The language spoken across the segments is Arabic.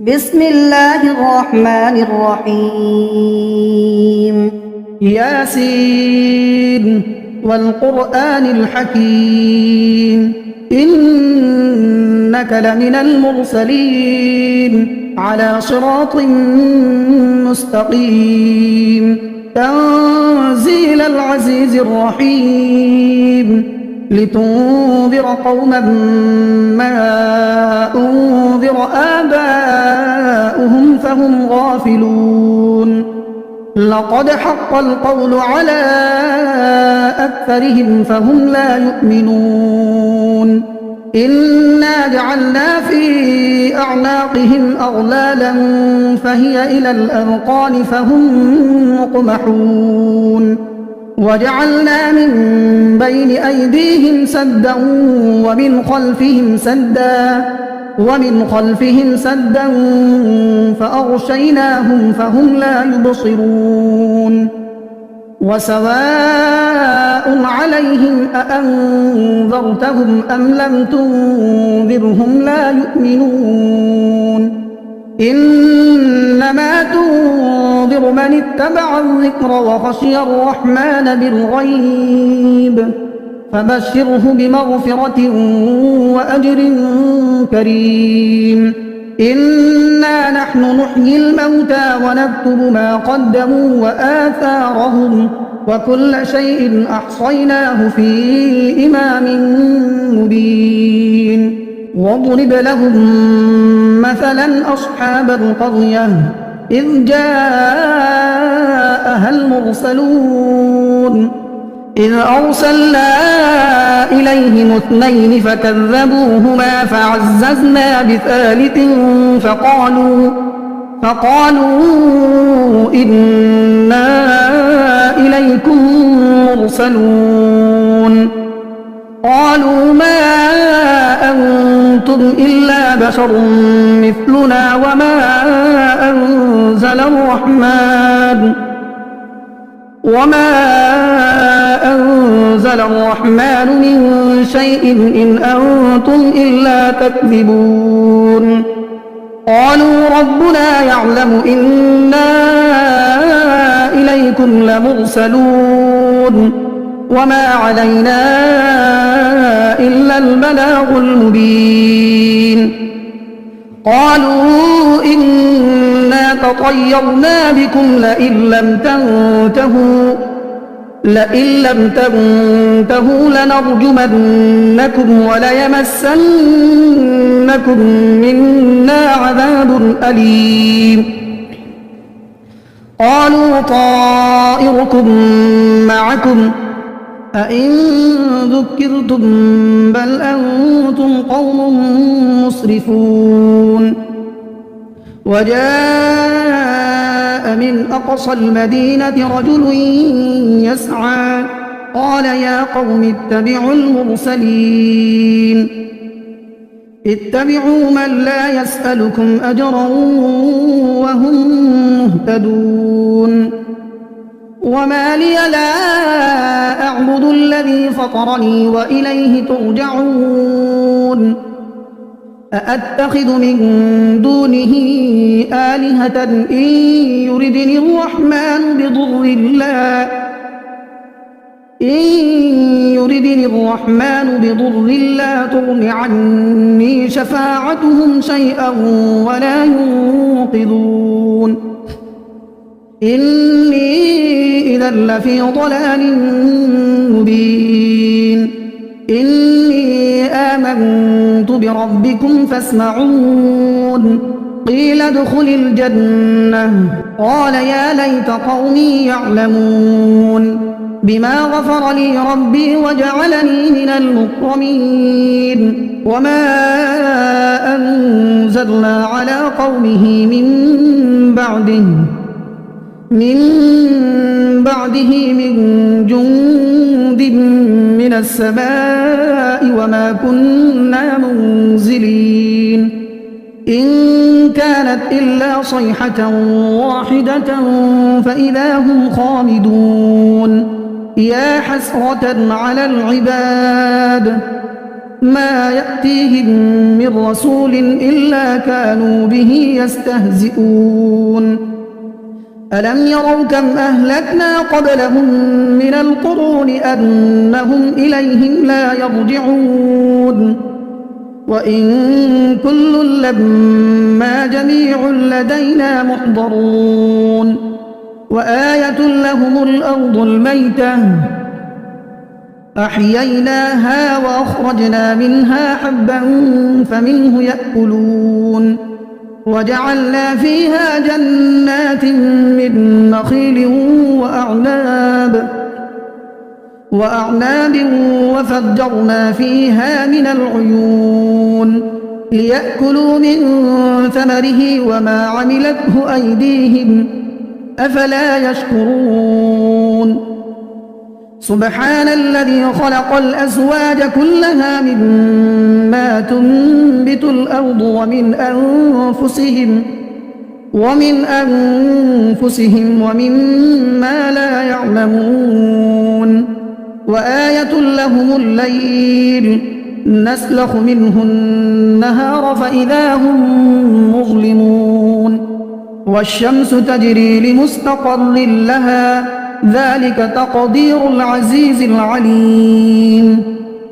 بسم الله الرحمن الرحيم ياسين والقرآن الحكيم إنك لمن المرسلين على صراط مستقيم تنزيل العزيز الرحيم لتنذر قوما ما أنذر آباؤهم فهم غافلون لقد حق القول على أكثرهم فهم لا يؤمنون إنا جعلنا في أعناقهم أغلالا فهي إلى الأذقان فهم مقمحون وجعلنا من بين أيديهم سدا ومن خلفهم سدا فأغشيناهم فهم لا يبصرون وسواء عليهم أأنذرتهم أم لم تنذرهم لا يؤمنون إنما تنذر من اتبع الذكر وخشي الرحمن بالغيب فبشره بمغفرة وأجر كريم إنا نحن نحيي الموتى ونكتب ما قدموا وآثارهم وكل شيء أحصيناه في إمام مبين واضرب لهم مثلا أصحاب القرية إذ جاءها المرسلون إذ أرسلنا إليهم اثنين فكذبوهما فعززنا بثالث فقالوا إنا إليكم مرسلون قالوا ما أنتم إلا بشر مثلنا وما أنزل الرحمن من شيء إن أنتم إلا تكذبون قالوا ربنا يعلم إنا إليكم لمرسلون وما علينا إلا البلاغ المبين قالوا إنا تطيرنا بكم لئن لم تنتهوا لنرجمنكم وليمسنكم منا عذاب أليم قالوا طائركم معكم أئن ذكرتم بل أنتم قوم مسرفون وجاء من أقصى المدينة رجل يسعى قال يا قوم اتبعوا المرسلين اتبعوا من لا يسألكم أجرا وهم مهتدون وما لي لا أعبد الذي فطرني وإليه ترجعون أأتخذ من دونه آلهة إن يردني الرحمن بضر لا تغن عني شفاعتهم شيئا ولا ينقذون إني إذا لفي ضلال مبين إني آمنت بربكم فاسمعون قيل ادخل الجنة قال يا ليت قومي يعلمون بما غفر لي ربي وجعلني من المكرمين وما أنزلنا على قومه من بعده من جند من السماء وما كنا منزلين إن كانت إلا صيحة واحدة فإذا هم خامدون يا حسرة على العباد ما يأتيهم من رسول إلا كانوا به يستهزئون ألم يروا كم أهلكنا قبلهم من القرون أنهم إليهم لا يرجعون وإن كل لما جميع لدينا محضرون وآية لهم الأرض الميتة أحييناها وأخرجنا منها حبا فمنه يأكلون وجعلنا فيها جنات من نخيل وأعناب وفجرنا فيها من العيون ليأكلوا من ثمره وما عملته أيديهم أفلا يشكرون سبحان الذي خلق الأزواج كلها مما تنبت الأرض ومن أنفسهم ومما لا يعلمون وآية لهم الليل نسلخ منه النهار فإذا هم مظلمون والشمس تجري لمستقر لها ذلك تقدير العزيز العليم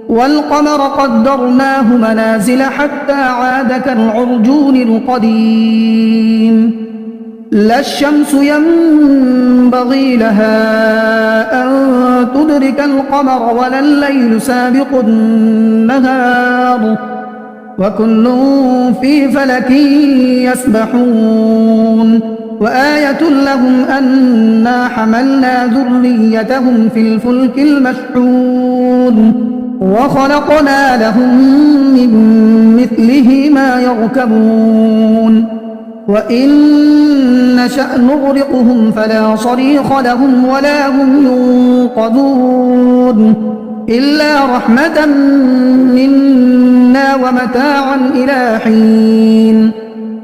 والقمر قدرناه منازل حتى عاد كالعرجون القديم لا الشمس ينبغي لها أن تدرك القمر ولا الليل سابق النهار وكل في فلك يسبحون وآية لهم أنا حملنا ذريتهم في الفلك المشحون وخلقنا لهم من مثله ما يركبون وإن نشأ نغرقهم فلا صريخ لهم ولا هم ينقذون إلا رحمة منا ومتاعا إلى حين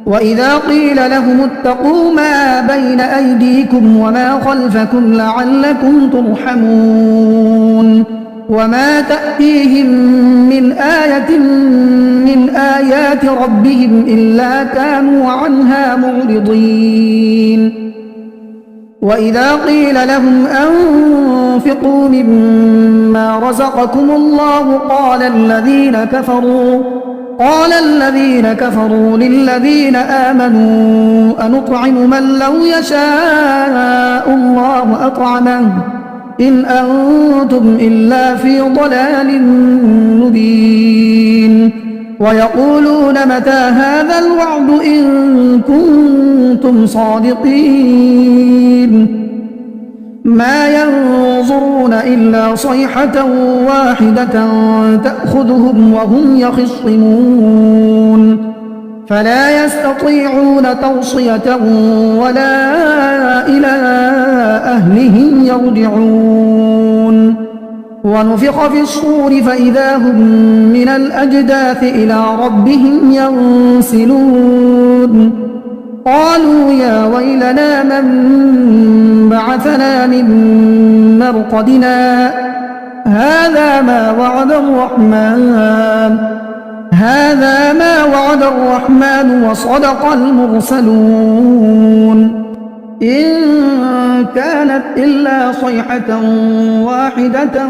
وإذا قيل لهم اتقوا ما بين أيديكم وما خلفكم لعلكم ترحمون وما تأتيهم من آية من آيات ربهم إلا كانوا عنها معرضين وإذا قيل لهم أنفقوا مما رزقكم الله قال الذين كفروا للذين آمنوا أنطعم من لو يشاء الله أطعمه إن أنتم إلا في ضلال مبين ويقولون متى هذا الوعد إن كنتم صادقين ما ينظرون إلا صيحة واحدة تأخذهم وهم يخصمون فلا يستطيعون توصية ولا إلى أهلهم يرجعون ونفخ في الصور فإذا هم من الأجداث إلى ربهم ينسلون قالوا يا ويلنا من بعثنا من مرقدنا هذا ما وعد الرحمن وصدق المرسلون إن كانت إلا صيحة واحدة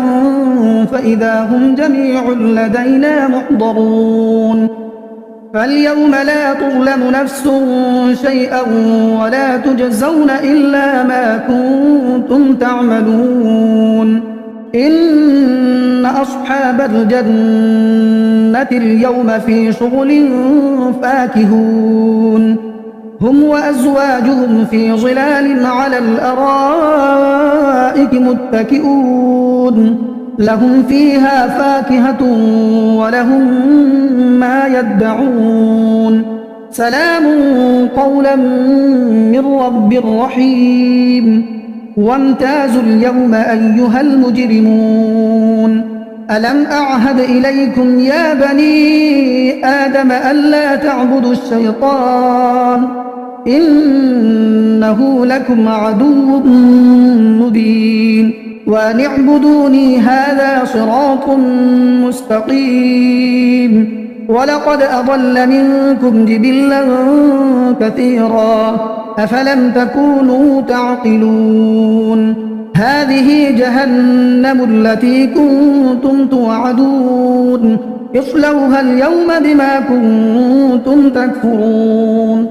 فإذا هم جميع لدينا محضرون فاليوم لا تظلم نفس شيئا ولا تجزون إلا ما كنتم تعملون إن أصحاب الجنة اليوم في شغل فاكهون هم وأزواجهم في ظلال على الأرائك متكئون لهم فيها فاكهة ولهم ما يدعون سلام قولا من رب رحيم وامتازوا اليوم أيها المجرمون ألم أعهد إليكم يا بني آدم ألا تعبدوا الشيطان إنه لكم عدو مبين وأن اعبدوني هذا صراط مستقيم ولقد أضل منكم جبلا كثيرا أفلم تكونوا تعقلون هذه جهنم التي كنتم توعدون اصلوها اليوم بما كنتم تكفرون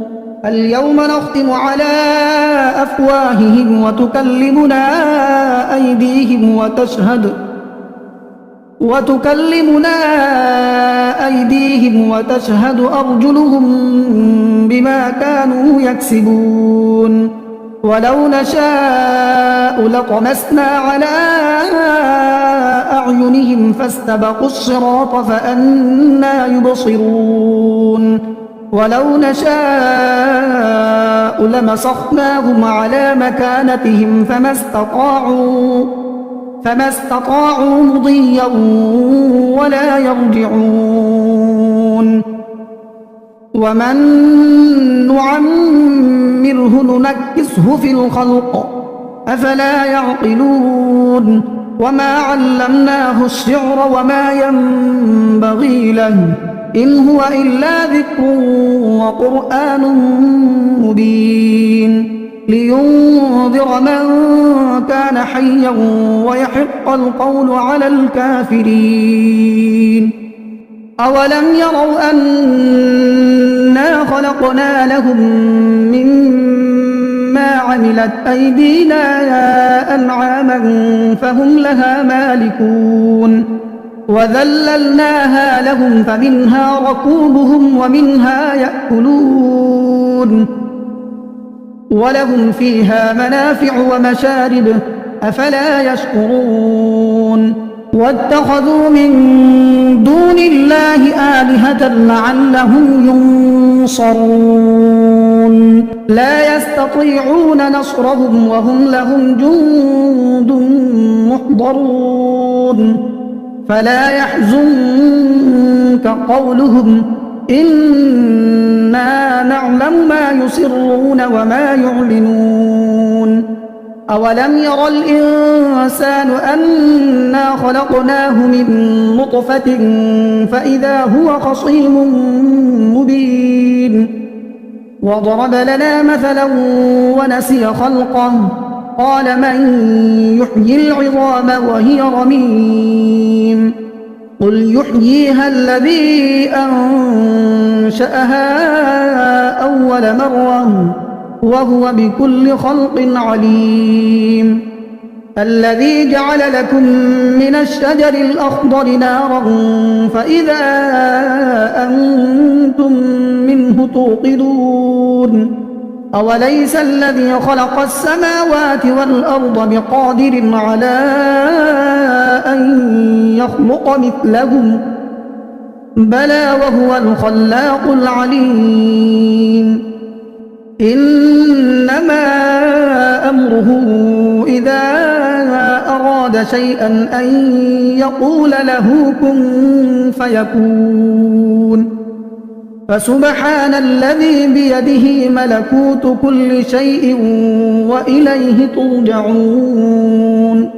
اليوم نختم على أفواههم وتكلمنا أيديهم وتشهد أرجلهم بما كانوا يكسبون ولو نشاء لطمسنا على أعينهم فاستبقوا الصراط فأنى يبصرون ولو نشاء لمسخناهم على مكانتهم فما استطاعوا مضيا ولا يرجعون ومن نعمره ننكسه في الخلق أفلا يعقلون وما علمناه الشعر وما ينبغي له إن هو إلا ذكر وقرآن مبين لينذر من كان حيا ويحق القول على الكافرين أولم يروا أنا خلقنا لهم مما عملت أيدينا أنعاما فهم لها مالكون وذللناها لهم فمنها ركوبهم ومنها يأكلون ولهم فيها منافع ومشارب أفلا يشكرون واتخذوا من دون الله آلهة لعلهم ينصرون لا يستطيعون نصرهم وهم لهم جند محضرون فلا يحزنك قولهم إنا نعلم ما يسرون وما يعلنون أولم ير الإنسان أنا خلقناه من نطفة فإذا هو خصيم مبين وضرب لنا مثلا ونسي خلقه قال من يحيي العظام وهي رميم قل يحييها الذي أنشأها أول مرة وهو بكل خلق عليم الذي جعل لكم من الشجر الأخضر نارا فإذا أنتم منه توقدون أوليس الذي خلق السماوات والأرض بقادر على أن يخلق مثلهم بلى وهو الخلاق العليم إنما أمره إذا أراد شيئا أن يقول له كن فيكون فسبحان الذي بيده ملكوت كل شيء وإليه ترجعون